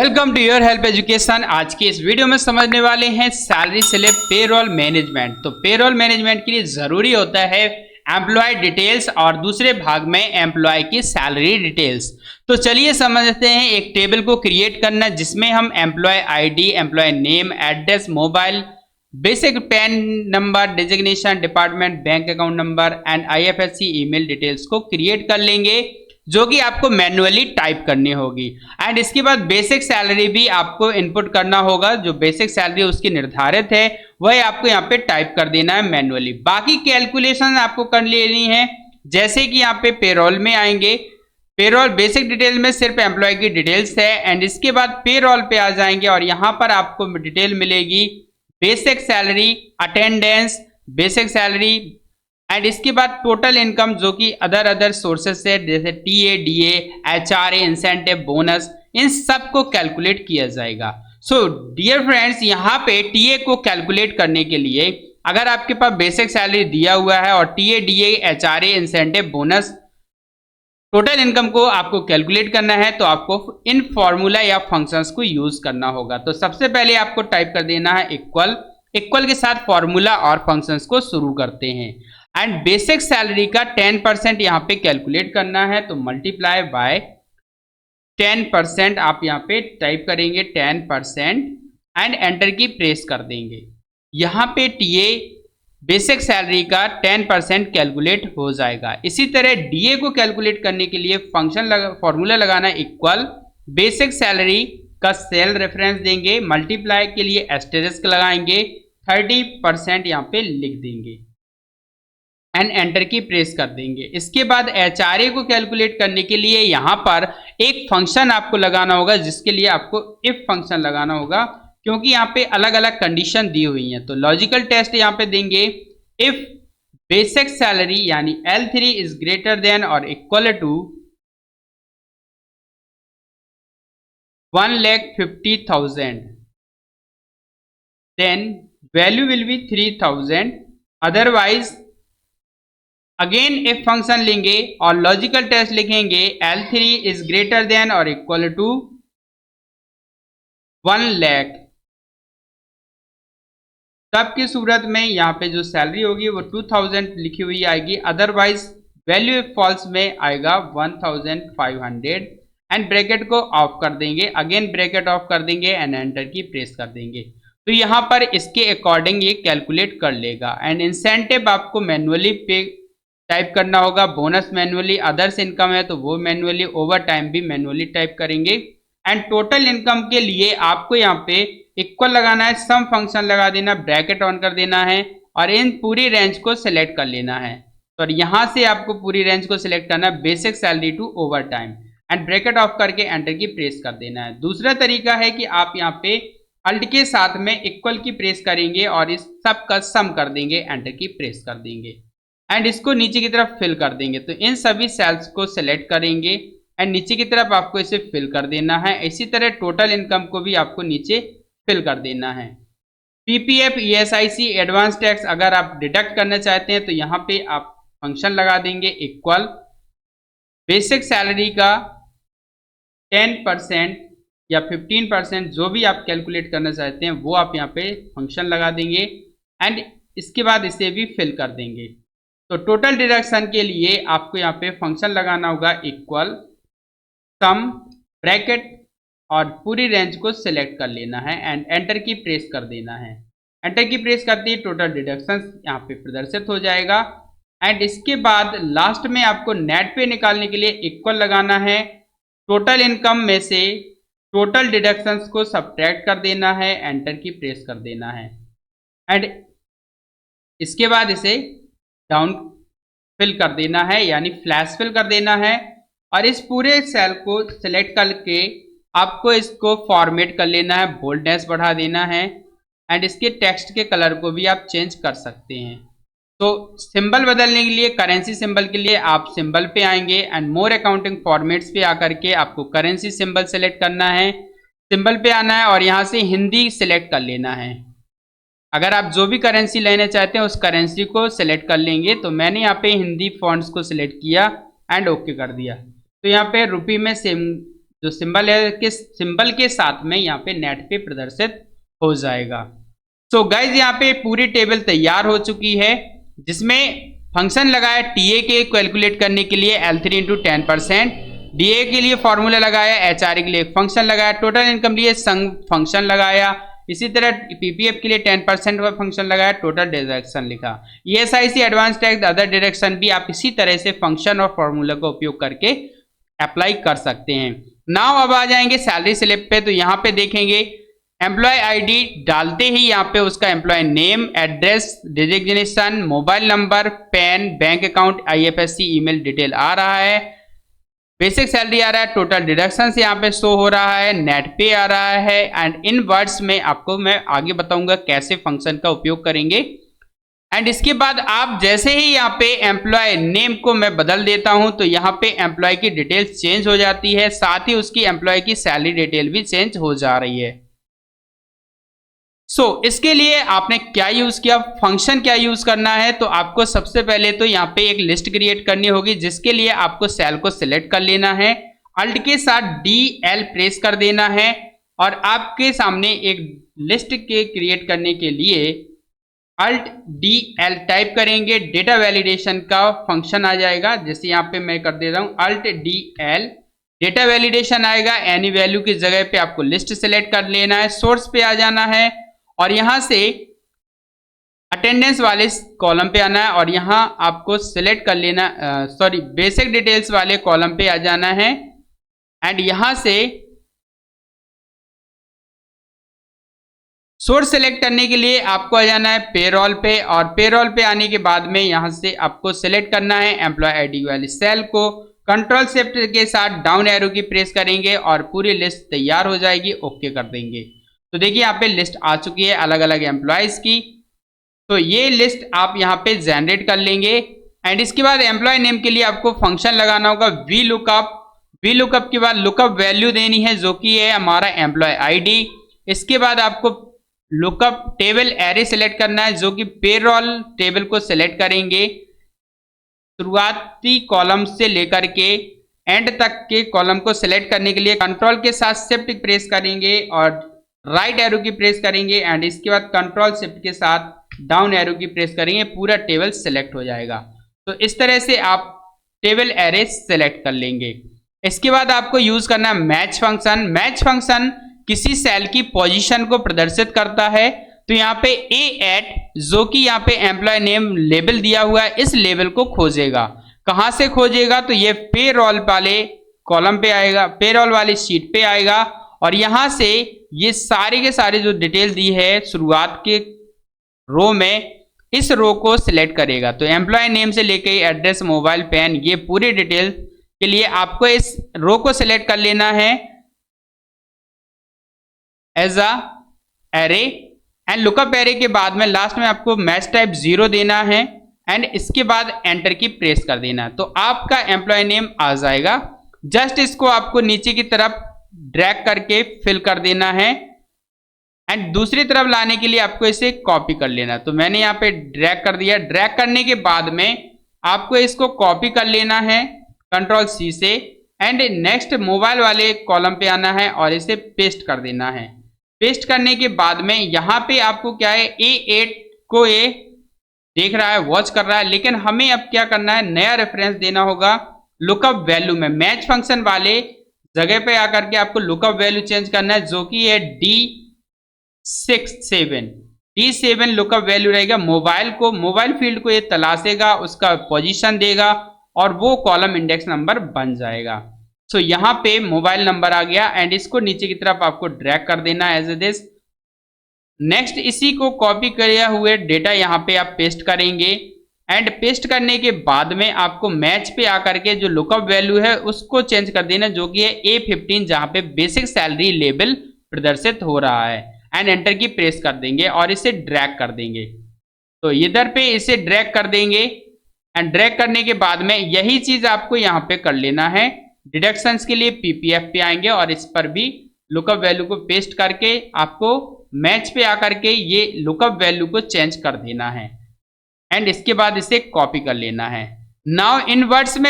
Welcome to your help education. आज की इस वीडियो में समझने वाले हैं सैलरी स्लिप पेरोल मैनेजमेंट। तो पेरोल मैनेजमेंट के लिए जरूरी होता है एम्प्लॉय डिटेल्स और दूसरे भाग में एम्प्लॉय की सैलरी डिटेल्स। तो चलिए समझते हैं एक टेबल को क्रिएट करना जिसमें हम employee ID, employee name, address, mobile, basic PAN number, designation, department, bank account number and IFSC email details को क्रिएट कर लेंगे जो कि आपको मैन्युअली टाइप करनी होगी। एंड इसके बाद बेसिक सैलरी भी आपको इनपुट करना होगा। जो बेसिक सैलरी उसकी निर्धारित है वही आपको यहाँ पे टाइप कर देना है मैन्युअली। बाकी कैलकुलेशन आपको कर लेनी है। जैसे कि यहाँ पे पेरोल में आएंगे, पेरोल बेसिक डिटेल में सिर्फ एम्प्लॉय की डिटेल्स है एंड इसके बाद पेरोल पे आ जाएंगे और यहाँ पर आपको डिटेल मिलेगी basic salary, attendance, basic salary and इसके बाद टोटल इनकम जो कि अदर सोर्सेस से जैसे TA, DA, HRA, incentive, bonus, इन सब को कैलकुलेट किया जाएगा। सो डियर फ्रेंड्स, यहाँ पे टीए को कैलकुलेट करने के लिए अगर आपके पास बेसिक सैलरी दिया हुआ है और TA, DA, HRA, incentive, bonus, total income को आपको कैलकुलेट करना है तो आपको इन फॉर्मूला या फंक्शंस को यूज करना होगा। तो सबसे पहले आपको टाइप कर देना है इक्वल के साथ फॉर्मूला और फंक्शंस को शुरू करते हैं। एंड बेसिक सैलरी का 10% यहाँ पे कैलकुलेट करना है तो मल्टीप्लाई बाय 10% आप यहाँ पे टाइप करेंगे 10% एंड एंटर की प्रेस कर देंगे। यहाँ पे टीए बेसिक सैलरी का 10% कैलकुलेट हो जाएगा। इसी तरह डीए को कैलकुलेट करने के लिए फॉर्मूला लगाना इक्वल बेसिक सैलरी का सेल रेफरेंस देंगे, मल्टीप्लाई के लिए एस्टेरिस्क लगाएंगे, 30% यहाँ पे लिख देंगे एंड एंटर की प्रेस कर देंगे। इसके बाद एचआरए को कैलकुलेट करने के लिए यहाँ पर एक फंक्शन आपको लगाना होगा जिसके लिए आपको इफ फंक्शन लगाना होगा क्योंकि यहाँ पे अलग अलग कंडीशन दी हुई हैं। तो लॉजिकल टेस्ट यहाँ पे देंगे इफ बेसिक सैलरी यानी L3 इज ग्रेटर देन और equal to 1,50,000 then value will be 3,000। Otherwise again if function लेंगे और लॉजिकल टेस्ट लिखेंगे L3 इज ग्रेटर देन और इक्वल टू 1 लाख। तब की सूरत में यहाँ पे जो सैलरी होगी वो 2000 लिखी हुई आएगी। अदरवाइज वैल्यू इफ फॉल्स में आएगा 1500 एंड ब्रैकेट को ऑफ कर देंगे। अगेन ब्रैकेट ऑफ कर देंगे एंड एंटर की प्रेस कर देंगे। तो यहाँ पर इसके अकॉर्डिंग ये कैलकुलेट कर लेगा। एंड इंसेंटिव आपको मैन्युअली पे टाइप करना होगा, बोनस मैन्युअली, अदर्स इनकम है तो वो मैन्युअली, ओवर टाइम भी मैन्युअली टाइप करेंगे। एंड टोटल इनकम के लिए आपको यहाँ पे इक्वल लगाना है, सम फंक्शन लगा देना, ब्रैकेट ऑन कर देना है और इन पूरी रेंज को सिलेक्ट कर लेना है। तो यहाँ से आपको पूरी रेंज को सिलेक्ट करना है basic salary to overtime and bracket off करके एंटर की प्रेस कर देना है। दूसरा तरीका है कि आप यहाँ पे अल्ट के साथ में इक्वल की प्रेस करेंगे और इस सब का सम कर देंगे, एंटर की प्रेस कर देंगे एंड इसको नीचे की तरफ फिल कर देंगे। तो इन सभी सेल्स को सिलेक्ट करेंगे एंड नीचे की तरफ आपको इसे फिल कर देना है। इसी तरह टोटल इनकम को भी आपको नीचे फिल कर देना है। पीपीएफ, ईएसआईसी, एडवांस टैक्स अगर आप डिडक्ट करना चाहते हैं तो यहाँ पे आप फंक्शन लगा देंगे इक्वल बेसिक सैलरी का 10% या 15% जो भी आप कैलकुलेट करना चाहते हैं वो आप यहाँ पे फंक्शन लगा देंगे एंड इसके बाद इसे भी फिल कर देंगे। तो टोटल डिडक्शन के लिए आपको यहाँ पे फंक्शन लगाना होगा इक्वल सम ब्रैकेट और पूरी रेंज को सिलेक्ट कर लेना है एंड एंटर की प्रेस कर देना है। एंटर की प्रेस करते ही टोटल डिडक्शन यहाँ पे प्रदर्शित हो जाएगा। एंड इसके बाद लास्ट में आपको नेट पे निकालने के लिए इक्वल लगाना है, टोटल इनकम में से टोटल डिडक्शंस को सब्ट्रैक्ट कर देना है, एंटर की प्रेस कर देना है एंड इसके बाद इसे डाउन फिल कर देना है यानी फ्लैश फिल कर देना है और इस पूरे सेल को सिलेक्ट करके आपको इसको फॉर्मेट कर लेना है, बोल्डनेस बढ़ा देना है एंड इसके टेक्स्ट के कलर को भी आप चेंज कर सकते हैं। तो सिंबल बदलने के लिए, करेंसी सिंबल के लिए आप सिंबल पे आएंगे एंड मोर अकाउंटिंग फॉर्मेट्स पे आकर के आपको करेंसी सिंबल सेलेक्ट करना है, सिंबल पे आना है और यहाँ से हिंदी सिलेक्ट कर लेना है। अगर आप जो भी करेंसी लेना चाहते हैं उस करेंसी को सिलेक्ट कर लेंगे। तो मैंने यहाँ पे हिंदी फॉन्ट्स को सिलेक्ट किया एंड ओके कर दिया। तो यहाँ पे रुपी में सेम जो सिंबल है के सिंबल के साथ में यहाँ पे नेट पे प्रदर्शित हो जाएगा। सो गाइज यहाँ पे पूरी टेबल तैयार हो चुकी है, जिसमें फंक्शन लगाया टीए के कैलकुलेट करने के लिए L3 इंटू 10%, डीए के लिए फॉर्मूला लगाया, एचआरए के लिए एक फंक्शन लगाया, टोटल इनकम लिए संग फंक्शन लगाया, इसी तरह पीपीएफ के लिए 10% का फंक्शन लगाया, टोटल डिडक्शन लिखा। ESIC advance tax other deduction भी आप इसी तरह से फंक्शन और फॉर्मूला का उपयोग करके अप्लाई कर सकते हैं। नाउ अब आ जाएंगे सैलरी स्लिप पे। तो यहाँ पे देखेंगे एम्प्लॉय आईडी डालते ही यहाँ पे उसका employ name, address, designation, mobile number, PAN, bank account, IFSC, email detail आ रहा है, बेसिक सैलरी आ रहा है, टोटल डिडक्शन यहाँ पे शो हो रहा है, नेट पे आ रहा है। एंड इन वर्ड्स में आपको मैं आगे बताऊंगा कैसे फंक्शन का उपयोग करेंगे। एंड इसके बाद आप जैसे ही यहाँ पे एम्प्लॉय नेम को मैं बदल देता हूं तो यहाँ पे एम्प्लॉय की डिटेल्स चेंज हो जाती है, साथ ही उसकी एम्प्लॉय की सैलरी डिटेल भी चेंज हो जा रही है। इसके लिए आपने क्या यूज किया, फंक्शन क्या यूज करना है, तो आपको सबसे पहले तो यहाँ पे एक लिस्ट क्रिएट करनी होगी, जिसके लिए आपको सेल को सिलेक्ट कर लेना है, अल्ट के साथ DL प्रेस कर देना है और आपके सामने एक लिस्ट के क्रिएट करने के लिए अल्ट DL टाइप करेंगे, डेटा वैलिडेशन का फंक्शन आ जाएगा। जैसे यहाँ पे मैं कर दे रहा हूँ अल्ट DL, डेटा वैलिडेशन आएगा, एनी वैल्यू की जगह पे आपको लिस्ट सेलेक्ट कर लेना है, सोर्स पे आ जाना है और यहां से अटेंडेंस वाले कॉलम पे आना है और यहां आपको सिलेक्ट कर लेना, बेसिक डिटेल्स वाले कॉलम पे आ जाना है। एंड यहां से सोर्स सेलेक्ट करने के लिए आपको आ जाना है पेरोल पे और पेरोल पे आने के बाद में यहां से आपको सिलेक्ट करना है एम्प्लॉय आईडी वाली सेल को, कंट्रोल शिफ्ट के साथ डाउन एरो की प्रेस करेंगे और पूरी लिस्ट तैयार हो जाएगी, ओके कर देंगे। तो देखिए यहाँ पे लिस्ट आ चुकी है अलग अलग एम्प्लॉयज की। तो ये लिस्ट आप यहाँ पे जनरेट कर लेंगे। एंड इसके बाद एम्प्लॉय नेम के लिए आपको फंक्शन लगाना होगा वी लुकअप के बाद लुकअप वैल्यू देनी है जो कि है हमारा एम्प्लॉय आईडी। इसके बाद आपको लुकअप टेबल एरे सेलेक्ट करना है जो कि पेरोल टेबल को सेलेक्ट करेंगे, शुरुआती कॉलम से लेकर के एंड तक के कॉलम को सिलेक्ट करने के लिए कंट्रोल के साथ शिफ्ट प्रेस करेंगे और राइट एरो की प्रेस करेंगे एंड इसके बाद कंट्रोल शिफ्ट के साथ डाउन एरो की प्रेस करेंगे, पूरा टेबल सेलेक्ट हो जाएगा। तो इस तरह से आप टेबल एरे सेलेक्ट कर लेंगे। इसके बाद आपको यूज करना है मैच फंक्शन। मैच फंक्शन किसी सेल की पोजीशन को प्रदर्शित करता है। तो यहाँ पे A@ जो कि यहाँ पे एम्प्लॉय नेम लेबल दिया हुआ है, इस लेबल को खोजेगा। कहां से खोजेगा, तो ये पेरोल वाले कॉलम पे आएगा, पेरोल वाली शीट पे आएगा और यहां से ये सारे के सारे जो डिटेल दी है शुरुआत के रो में, इस रो को सिलेक्ट करेगा। तो एम्प्लॉय नेम से लेके एड्रेस, मोबाइल, पैन, ये पूरी डिटेल के लिए आपको इस रो को सिलेक्ट कर लेना है as a array. And lookup array के बाद में लास्ट में आपको मैच टाइप 0 देना है एंड इसके बाद एंटर की प्रेस कर देना है। तो आपका एम्प्लॉय नेम आ जाएगा। जस्ट इसको आपको नीचे की तरफ ड्रैग करके फिल कर देना है एंड दूसरी तरफ लाने के लिए आपको इसे कॉपी कर लेना। तो मैंने यहाँ पे ड्रैग कर दिया। ड्रैग करने के बाद में आपको इसको कॉपी कर लेना है कंट्रोल C से एंड नेक्स्ट मोबाइल वाले कॉलम पे आना है और इसे पेस्ट कर देना है। पेस्ट करने के बाद में यहाँ पे आपको क्या है, A8 को ये देख रहा है, वॉच कर रहा है, लेकिन हमें अब क्या करना है, नया रेफरेंस देना होगा लुकअप वैल्यू में। मैच फंक्शन वाले जगह पे आकर के आपको लुकअप वैल्यू चेंज करना है जो कि है D7 लुकअप वैल्यू रहेगा। मोबाइल फील्ड को ये तलाशेगा, उसका पोजीशन देगा और वो कॉलम इंडेक्स नंबर बन जाएगा। सो यहाँ पे मोबाइल नंबर आ गया एंड इसको नीचे की तरफ आपको ड्रैग कर देना एज इट इज। नेक्स्ट इसी को कॉपी किया हुए डेटा यहाँ पे आप पेस्ट करेंगे एंड पेस्ट करने के बाद में आपको मैच पे आकर के जो लुकअप वैल्यू है उसको चेंज कर देना जो कि है A15, जहां पे बेसिक सैलरी लेवल प्रदर्शित हो रहा है एंड एंटर की प्रेस कर देंगे और इसे ड्रैग कर देंगे। तो इधर पे इसे ड्रैग कर देंगे एंड ड्रैग करने के बाद में यही चीज आपको यहाँ पे कर लेना है। डिडक्शंस के लिए PPF पे आएंगे और इस पर भी लुकअप वैल्यू को पेस्ट करके आपको मैच पे आकर के ये लुकअप वैल्यू को चेंज कर देना है एंड इसके बाद इसे कॉपी कर लेना है। नाउ इन वर्ड्स में